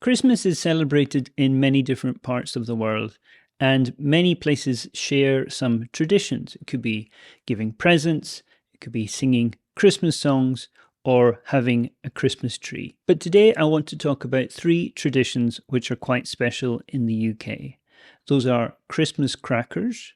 Christmas is celebrated in many different parts of the world, and many places share some traditions. It could be giving presents, it could be singing Christmas songs, or having a Christmas tree. But today I want to talk about 3 traditions which are quite special in the UK. Those are Christmas crackers,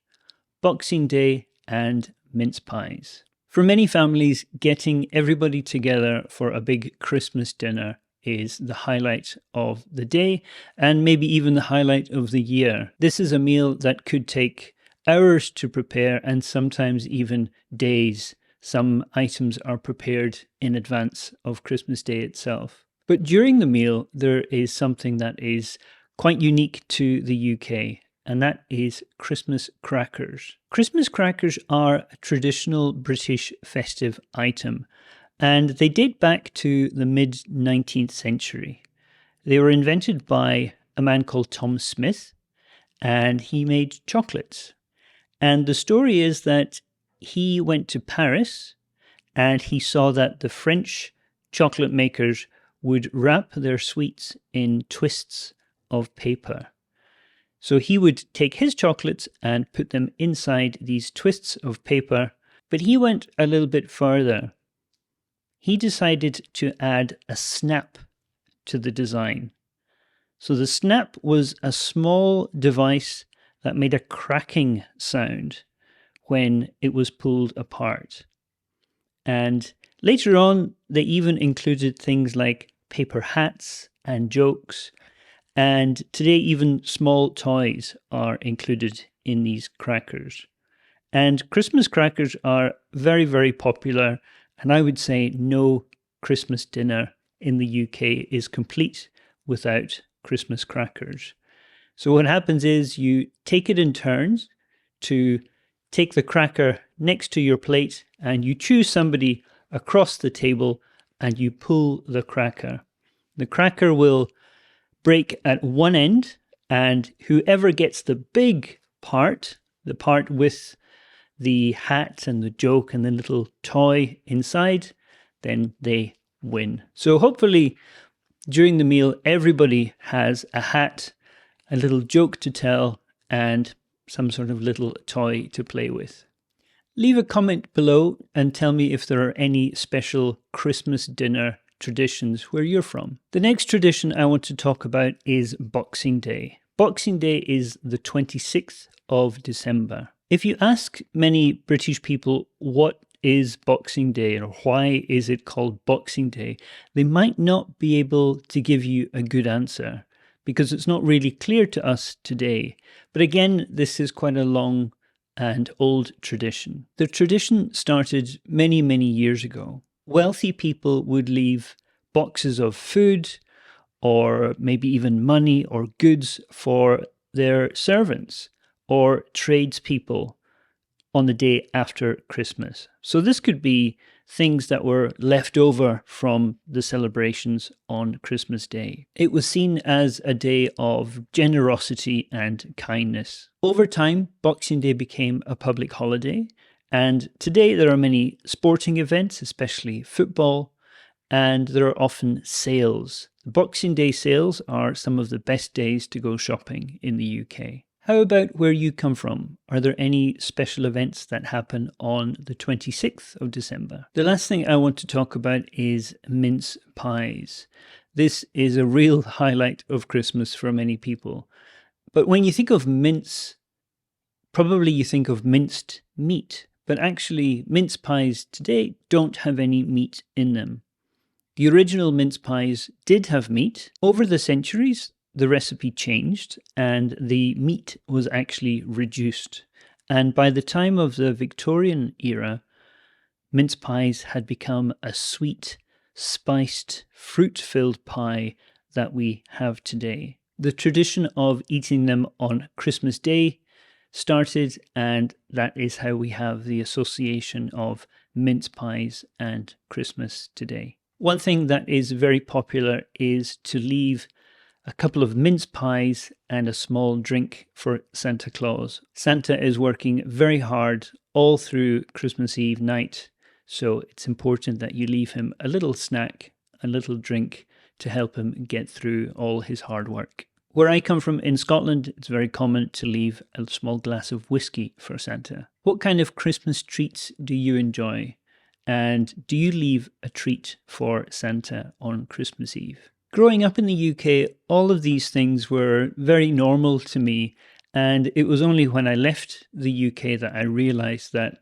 Boxing Day, and mince pies. For many families, getting everybody together for a big Christmas dinner is the highlight of the day and maybe even the highlight of the year. This is a meal that could take hours to prepare and sometimes even days. Some items are prepared in advance of Christmas Day itself. But during the meal, there is something that is quite unique to the UK, and that is Christmas crackers. Christmas crackers are a traditional British festive item, and they date back to the mid-19th century. They were invented by a man called Tom Smith, and he made chocolates. And the story is that he went to Paris, and he saw that the French chocolate makers would wrap their sweets in twists of paper. So he would take his chocolates and put them inside these twists of paper, but he went a little bit further. He decided to add a snap to the design. So the snap was a small device that made a cracking sound when it was pulled apart. And later on, they even included things like paper hats and jokes. And today, even small toys are included in these crackers. And Christmas crackers are very, very popular. And I would say no Christmas dinner in the UK is complete without Christmas crackers. So what happens is you take it in turns to take the cracker next to your plate, and you choose somebody across the table and you pull the cracker. The cracker will break at one end, and whoever gets the big part, the part with the hat and the joke and the little toy inside, then they win. So hopefully during the meal, everybody has a hat, a little joke to tell, and some sort of little toy to play with. Leave a comment below and tell me if there are any special Christmas dinner traditions where you're from. The next tradition I want to talk about is Boxing Day. Boxing Day is the 26th of December. If you ask many British people what is Boxing Day or why is it called Boxing Day, they might not be able to give you a good answer because it's not really clear to us today. But again, this is quite a long and old tradition. The tradition started many, many years ago. Wealthy people would leave boxes of food or maybe even money or goods for their servants or tradespeople on the day after Christmas. So this could be things that were left over from the celebrations on Christmas Day. It was seen as a day of generosity and kindness. Over time, Boxing Day became a public holiday, and today there are many sporting events, especially football, and there are often sales. The Boxing Day sales are some of the best days to go shopping in the UK. How about where you come from? Are there any special events that happen on the 26th of December? The last thing I want to talk about is mince pies. This is a real highlight of Christmas for many people. But when you think of mince, probably you think of minced meat. But actually, mince pies today don't have any meat in them. The original mince pies did have meat. Over the centuries, the recipe changed and the meat was actually reduced. And by the time of the Victorian era, mince pies had become a sweet, spiced, fruit-filled pie that we have today. The tradition of eating them on Christmas Day started, and that is how we have the association of mince pies and Christmas today. One thing that is very popular is to leave a couple of mince pies and a small drink for Santa Claus. Santa is working very hard all through Christmas Eve night, so it's important that you leave him a little snack, a little drink to help him get through all his hard work. Where I come from in Scotland, it's very common to leave a small glass of whiskey for Santa. What kind of Christmas treats do you enjoy? And do you leave a treat for Santa on Christmas Eve? Growing up in the UK, all of these things were very normal to me, and it was only when I left the UK that I realised that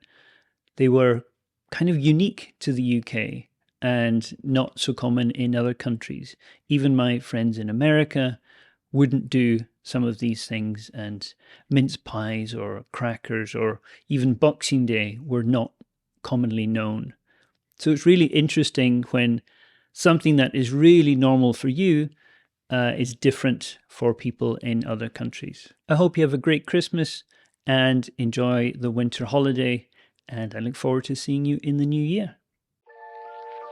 they were kind of unique to the UK and not so common in other countries. Even my friends in America wouldn't do some of these things, and mince pies or crackers or even Boxing Day were not commonly known. So it's really interesting when something that is really normal for you is different for people in other countries. I hope you have a great Christmas and enjoy the winter holiday, and I look forward to seeing you in the new year.